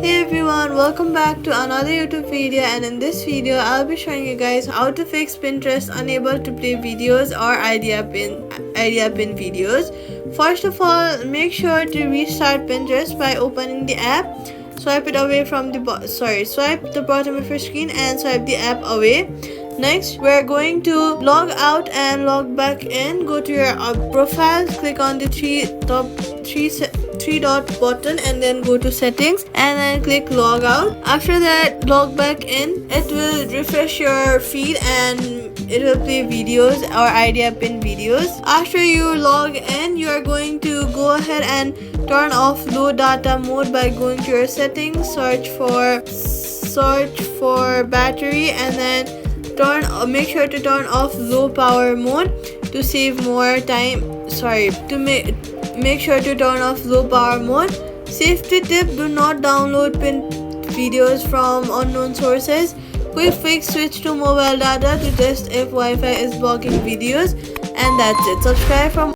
Hey everyone, welcome back to another YouTube video, and in this video I'll be showing you guys how to fix Pinterest unable to play videos or idea pin videos. First of all, make sure to restart Pinterest by opening the app. Swipe it away from the swipe the bottom of your screen and swipe the app away. Next, we're going to log out and log back in. Go to your profile, click on the three dot button and then go to settings and then click log out. After that, log back in. It will refresh your feed and it will play videos or idea pin videos. After you log in, you are going to go ahead and turn off low data mode by going to your settings, search for battery, and then make sure to turn off low power mode to save more time. Make sure to turn off low power mode. Safety tip: do not download pin videos from unknown sources. Quick fix: switch to mobile data to test if Wi-Fi is blocking videos. And that's it. Subscribe for